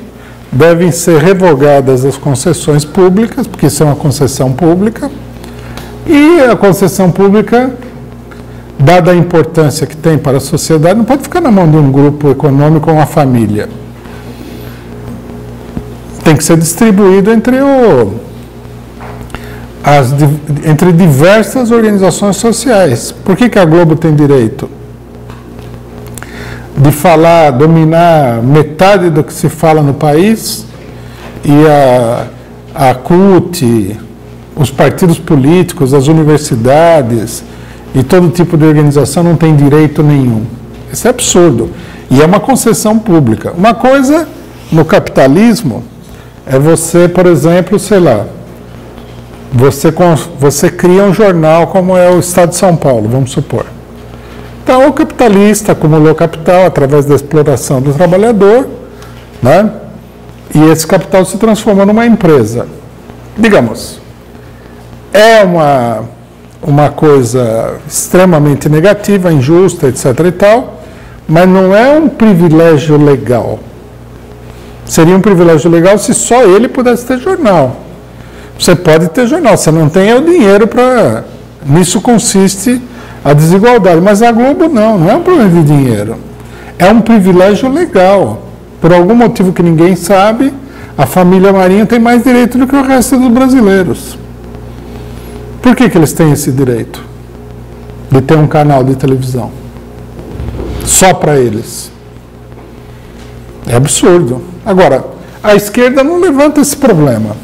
S2: devem ser revogadas as concessões públicas, porque isso é uma concessão pública, e a concessão pública, dada a importância que tem para a sociedade, não pode ficar na mão de um grupo econômico ou uma família. Tem que ser distribuído entre diversas organizações sociais. Por que a Globo tem direito de dominar metade do que se fala no país, e a CUT, os partidos políticos, as universidades e todo tipo de organização não tem direito nenhum? Isso é absurdo. E é uma concessão pública. Uma coisa no capitalismo é você, por exemplo, sei lá, você cria um jornal como é o Estado de São Paulo, vamos supor. Então, o capitalista acumulou capital através da exploração do trabalhador, né? E esse capital se transformou numa empresa. Digamos, é uma coisa extremamente negativa, injusta, etc. e tal, mas não é um privilégio legal. Seria um privilégio legal se só ele pudesse ter jornal. Você pode ter jornal, você não tem o dinheiro para... Nisso consiste a desigualdade. Mas a Globo não é um problema de dinheiro. É um privilégio legal. Por algum motivo que ninguém sabe, a família Marinho tem mais direito do que o resto dos brasileiros. Por que eles têm esse direito de ter um canal de televisão? Só para eles. É absurdo. Agora, a esquerda não levanta esse problema.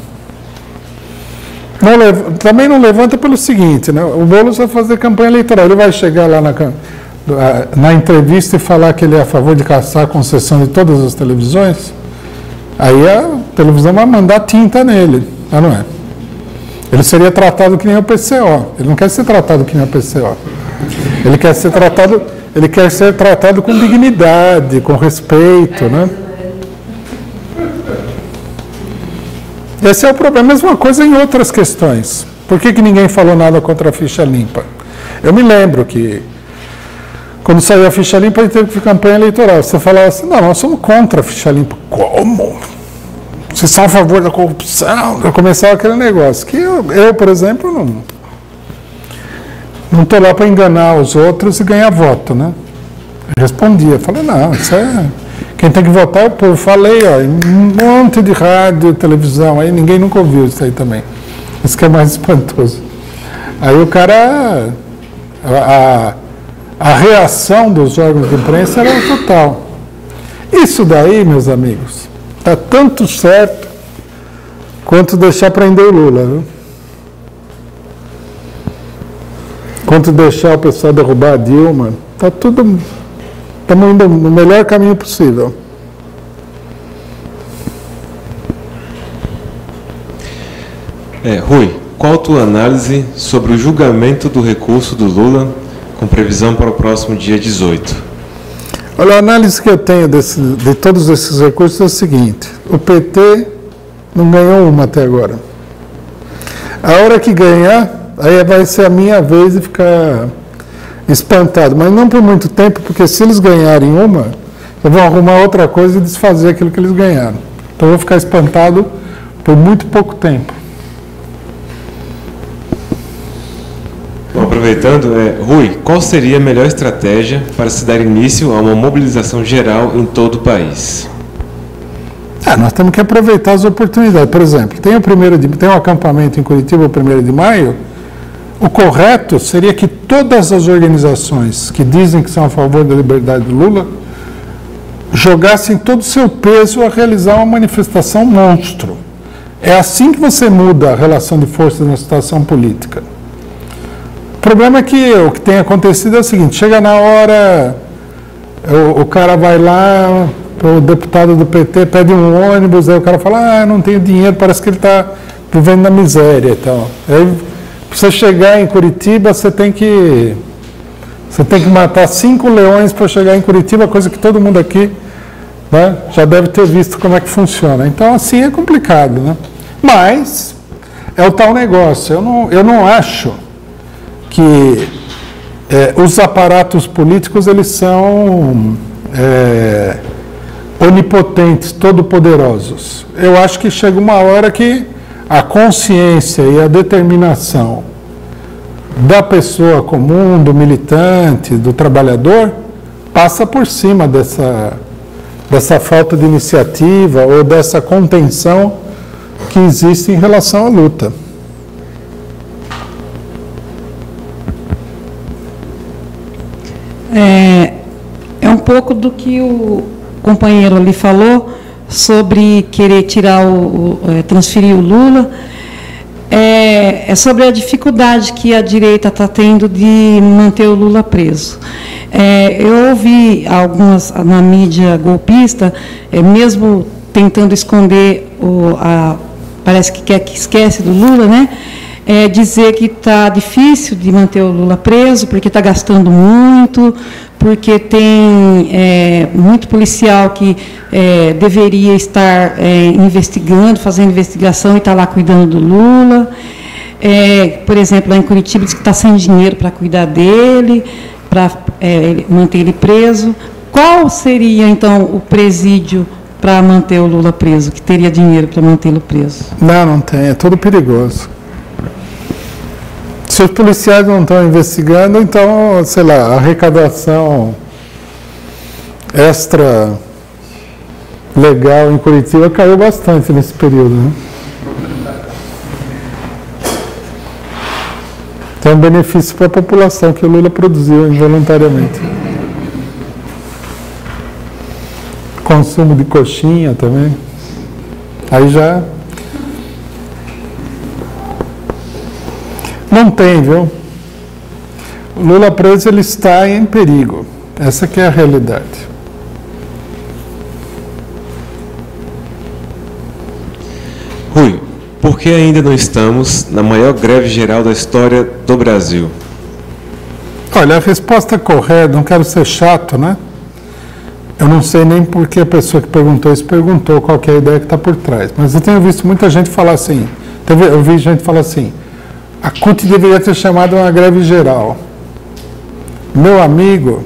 S2: Também não levanta pelo seguinte, né? O Boulos vai fazer campanha eleitoral, ele vai chegar lá na entrevista e falar que ele é a favor de caçar a concessão de todas as televisões, aí a televisão vai mandar tinta nele, não é? Ele seria tratado que nem o PCO, ele não quer ser tratado que nem o PCO, ele quer ser tratado com dignidade, com respeito, né? Esse é o problema. A mesma coisa em outras questões. Por que ninguém falou nada contra a ficha limpa? Eu me lembro que, quando saiu a ficha limpa, a gente teve campanha eleitoral. Você falava assim, não, nós somos contra a ficha limpa. Como? Vocês são a favor da corrupção? Eu começava aquele negócio. Que eu por exemplo, não estou lá para enganar os outros e ganhar voto, né? Eu respondia, falei, não, isso é... Quem tem que votar é o povo. Falei, ó, um monte de rádio, televisão, aí ninguém nunca ouviu isso aí também. Isso que é mais espantoso. Aí o cara, a reação dos órgãos de imprensa era total. Isso daí, meus amigos, está tanto certo quanto deixar prender o Lula, viu? Enquanto deixar o pessoal derrubar a Dilma, está tudo... Estamos indo no melhor caminho possível.
S1: Rui, qual a tua análise sobre o julgamento do recurso do Lula com previsão para o próximo dia 18?
S2: Olha, a análise que eu tenho de todos esses recursos é o seguinte: o PT não ganhou uma até agora. A hora que ganhar, aí vai ser a minha vez de ficar espantado, mas não por muito tempo, porque se eles ganharem uma, eu vou arrumar outra coisa e desfazer aquilo que eles ganharam. Então eu vou ficar espantado por muito pouco tempo.
S1: Bom, aproveitando, Rui, qual seria a melhor estratégia para se dar início a uma mobilização geral em todo o país?
S2: Nós temos que aproveitar as oportunidades. Por exemplo, tem um acampamento em Curitiba, o 1º de maio. O correto seria que todas as organizações que dizem que são a favor da liberdade do Lula jogassem todo o seu peso a realizar uma manifestação monstro. É assim que você muda a relação de forças na situação política. O problema é que o que tem acontecido é o seguinte: chega na hora, o cara vai lá, o deputado do PT pede um ônibus, aí o cara fala, não tenho dinheiro, parece que ele está vivendo na miséria e tal. Aí, para você chegar em Curitiba, você tem que matar 5 leões para chegar em Curitiba, coisa que todo mundo aqui, né, já deve ter visto como é que funciona. Então, assim, é complicado, né? Mas é o tal negócio. Eu não acho que os aparatos políticos eles são onipotentes, todo-poderosos. Eu acho que chega uma hora que a consciência e a determinação da pessoa comum, do militante, do trabalhador, passa por cima dessa falta de iniciativa ou dessa contenção que existe em relação à luta.
S7: É um pouco do que o companheiro ali falou sobre querer transferir o Lula, é sobre a dificuldade que a direita está tendo de manter o Lula preso. Eu ouvi algumas na mídia golpista, mesmo tentando esconder, parece que esquece do Lula, né? Dizer que está difícil de manter o Lula preso, porque está gastando muito, porque tem muito policial que deveria estar investigando, fazendo investigação e está lá cuidando do Lula. Por exemplo, lá em Curitiba, diz que está sem dinheiro para cuidar dele, para manter ele preso. Qual seria, então, o presídio para manter o Lula preso, que teria dinheiro para mantê-lo preso?
S2: Não tem, é tudo perigoso. Se os policiais não estão investigando, então, sei lá, a arrecadação extra legal em Curitiba caiu bastante nesse período, né? Tem um benefício para a população que o Lula produziu involuntariamente. Consumo de coxinha também. Aí já... Não tem, viu? O Lula preso, ele está em perigo. Essa que é a realidade.
S1: Rui, por que ainda não estamos na maior greve geral da história do Brasil?
S2: Olha, a resposta correta, não quero ser chato, né? Eu não sei nem por que a pessoa que perguntou isso perguntou qual que é a ideia que está por trás. Mas eu tenho visto muita gente falar assim. Eu vi gente falar assim: a CUT deveria ter chamado uma greve geral. Meu amigo,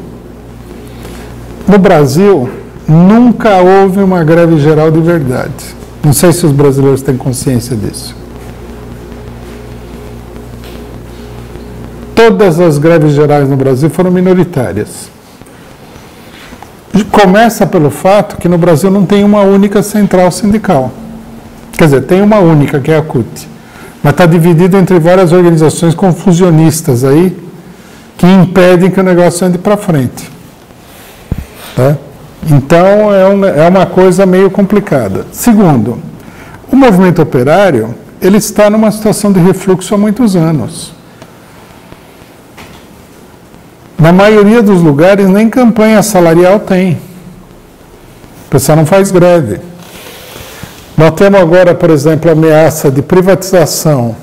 S2: no Brasil, nunca houve uma greve geral de verdade. Não sei se os brasileiros têm consciência disso. Todas as greves gerais no Brasil foram minoritárias. Começa pelo fato que no Brasil não tem uma única central sindical. Quer dizer, tem uma única, que é a CUT. Mas está dividido entre várias organizações confusionistas aí, que impedem que o negócio ande para frente. Tá? Então, é uma coisa meio complicada. Segundo, o movimento operário, ele está numa situação de refluxo há muitos anos. Na maioria dos lugares, nem campanha salarial tem. O pessoal não faz greve. Nós temos agora, por exemplo, a ameaça de privatização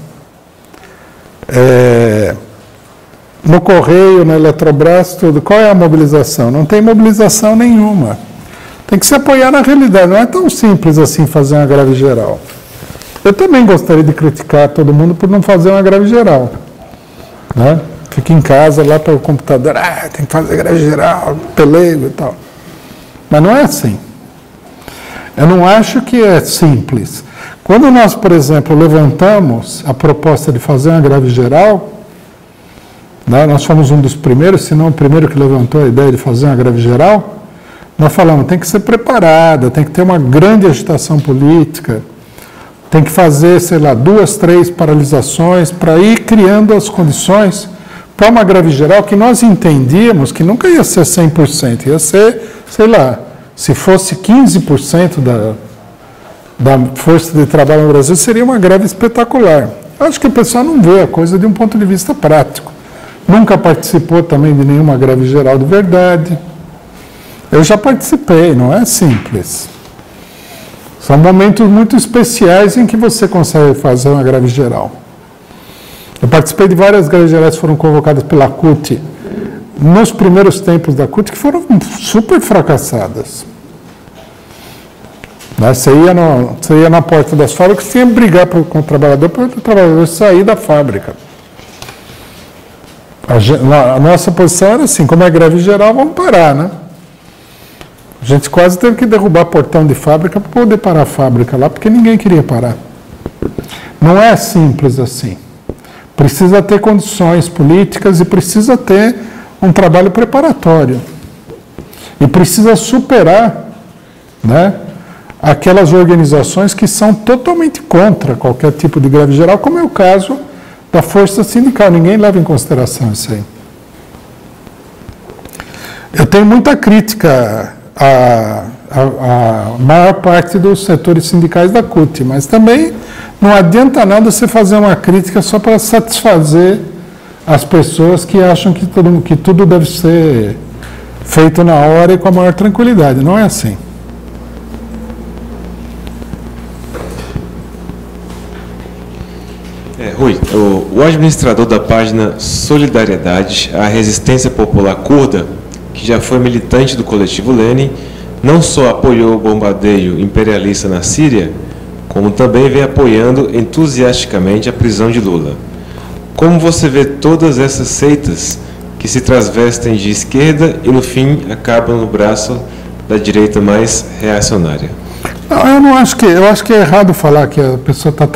S2: no Correio, na Eletrobras, tudo. Qual é a mobilização? Não tem mobilização nenhuma. Tem que se apoiar na realidade. Não é tão simples assim fazer uma greve geral. Eu também gostaria de criticar todo mundo por não fazer uma greve geral. Né? Fica em casa, lá pelo computador, tem que fazer greve geral, pelego e tal. Mas não é assim. Eu não acho que é simples. Quando nós, por exemplo, levantamos a proposta de fazer uma greve geral, né, nós fomos um dos primeiros, se não o primeiro que levantou a ideia de fazer uma greve geral, nós falamos, tem que ser preparada, tem que ter uma grande agitação política, tem que fazer, sei lá, 2, 3 paralisações para ir criando as condições para uma greve geral que nós entendíamos que nunca ia ser 100%, ia ser, sei lá, se fosse 15% da força de trabalho no Brasil, seria uma greve espetacular. Eu acho que o pessoal não vê a coisa de um ponto de vista prático. Nunca participou também de nenhuma greve geral de verdade. Eu já participei, não é simples. São momentos muito especiais em que você consegue fazer uma greve geral. Eu participei de várias greves gerais que foram convocadas pela CUT nos primeiros tempos da CUT, que foram super fracassadas. Você ia na porta das fábricas, você tinha que brigar com o trabalhador para o trabalhador sair da fábrica. A nossa posição era assim, como é greve geral, vamos parar, né? A gente quase teve que derrubar portão de fábrica para poder parar a fábrica lá, porque ninguém queria parar. Não é simples assim. Precisa ter condições políticas e precisa ter um trabalho preparatório. E precisa superar, né, aquelas organizações que são totalmente contra qualquer tipo de greve geral, como é o caso da força sindical. Ninguém leva em consideração isso aí. Eu tenho muita crítica a maior parte dos setores sindicais da CUT, mas também não adianta nada você fazer uma crítica só para satisfazer as pessoas que acham que tudo deve ser feito na hora e com a maior tranquilidade. Não é assim.
S1: Rui, o administrador da página Solidariedade à Resistência Popular Curda, que já foi militante do coletivo Lenin, não só apoiou o bombardeio imperialista na Síria, como também vem apoiando entusiasticamente a prisão de Lula. Como você vê todas essas seitas que se transvestem de esquerda e, no fim, acabam no braço da direita mais reacionária?
S2: Não, eu acho que é errado falar que a pessoa está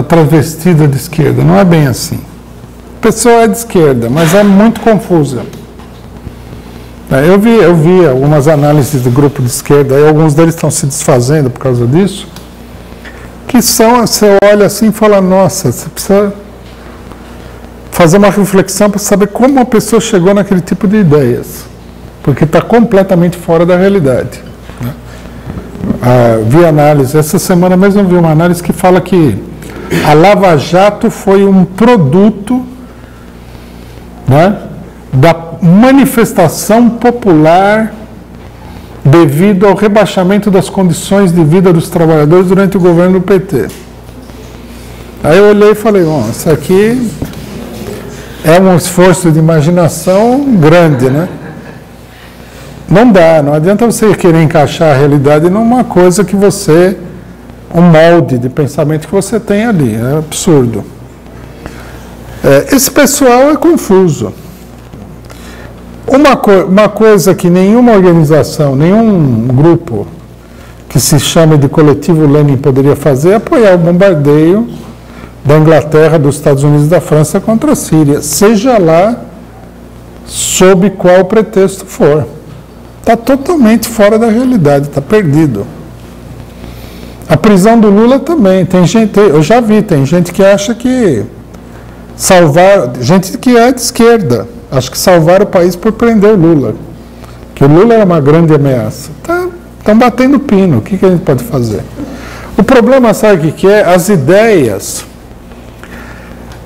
S2: travestida de esquerda. Não é bem assim. A pessoa é de esquerda, mas é muito confusa. Eu vi algumas análises do grupo de esquerda, e alguns deles estão se desfazendo por causa disso, que você olha assim e fala, nossa, você precisa fazer uma reflexão para saber como uma pessoa chegou naquele tipo de ideias, porque está completamente fora da realidade. Vi análise, essa semana mesmo eu vi uma análise que fala que a Lava Jato foi um produto, né, da manifestação popular devido ao rebaixamento das condições de vida dos trabalhadores durante o governo do PT. Aí eu olhei e falei, bom, isso aqui é um esforço de imaginação grande, né? Não dá, não adianta você querer encaixar a realidade numa coisa que você, um molde de pensamento que você tem ali, é absurdo. Esse pessoal é confuso. Uma coisa que nenhuma organização, nenhum grupo que se chame de coletivo Lenin poderia fazer é apoiar o bombardeio da Inglaterra, dos Estados Unidos e da França contra a Síria, seja lá sob qual pretexto for. Está totalmente fora da realidade, está perdido. A prisão do Lula também, tem gente, eu já vi, tem gente que acha que gente que é de esquerda, acho que salvar o país por prender o Lula, que o Lula é uma grande ameaça. Estão batendo pino, o que a gente pode fazer? O problema, sabe o que é? As ideias,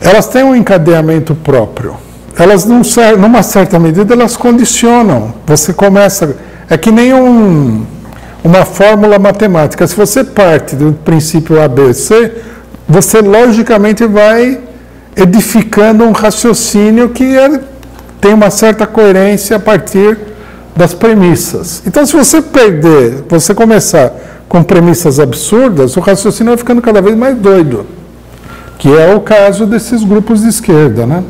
S2: elas têm um encadeamento próprio. Elas, numa certa medida, elas condicionam. Você começa... É que nem uma fórmula matemática. Se você parte do princípio ABC, você logicamente vai edificando um raciocínio que tem uma certa coerência a partir das premissas. Então, se você começar com premissas absurdas, o raciocínio vai ficando cada vez mais doido, que é o caso desses grupos de esquerda, né?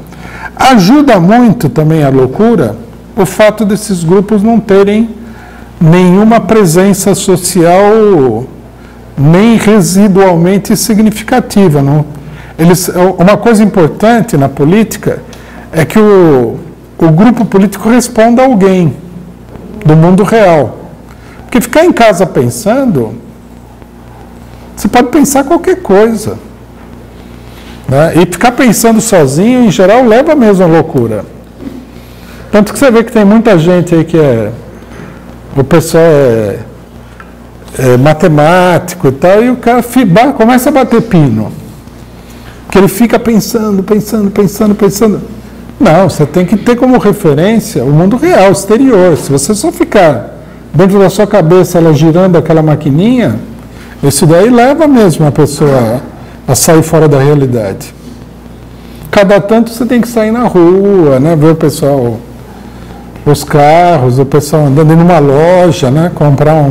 S2: Ajuda muito também a loucura o fato desses grupos não terem nenhuma presença social nem residualmente significativa. Não? Uma coisa importante na política é que o grupo político responda a alguém do mundo real. Porque ficar em casa pensando, você pode pensar qualquer coisa. Né? E ficar pensando sozinho, em geral, leva mesmo à loucura. Tanto que você vê que tem muita gente aí que o pessoal é matemático e tal, e o cara começa a bater pino. Porque ele fica pensando. Não, você tem que ter como referência o mundo real, exterior. Se você só ficar dentro da sua cabeça, ela girando aquela maquininha, isso daí leva mesmo a pessoa a sair fora da realidade. Cada tanto você tem que sair na rua, né, ver o pessoal, os carros, o pessoal andando em uma loja, né, comprar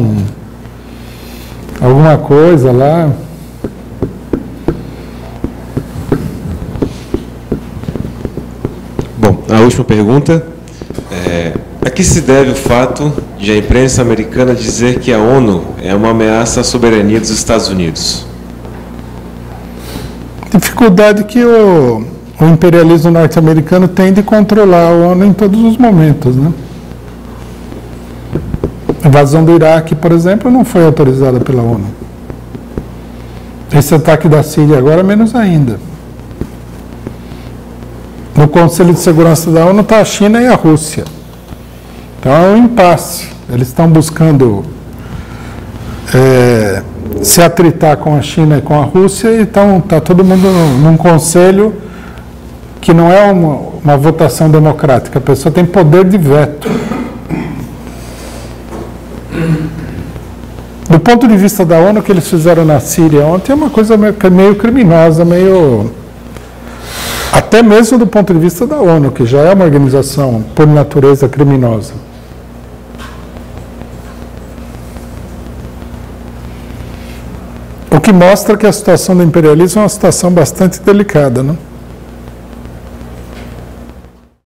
S2: alguma coisa lá.
S1: Bom, a última pergunta a que se deve o fato de a imprensa americana dizer que a ONU é uma ameaça à soberania dos Estados Unidos?
S2: Dificuldade que o imperialismo norte-americano tem de controlar a ONU em todos os momentos, né? A invasão do Iraque, por exemplo, não foi autorizada pela ONU. Esse ataque da Síria agora, menos ainda. No Conselho de Segurança da ONU está a China e a Rússia. Então é um impasse. Eles estão buscando se atritar com a China e com a Rússia, e então está todo mundo num conselho que não é uma votação democrática. A pessoa tem poder de veto. Do ponto de vista da ONU, o que eles fizeram na Síria ontem é uma coisa meio criminosa, até mesmo do ponto de vista da ONU, que já é uma organização por natureza criminosa. O que mostra que a situação do imperialismo é uma situação bastante delicada, né?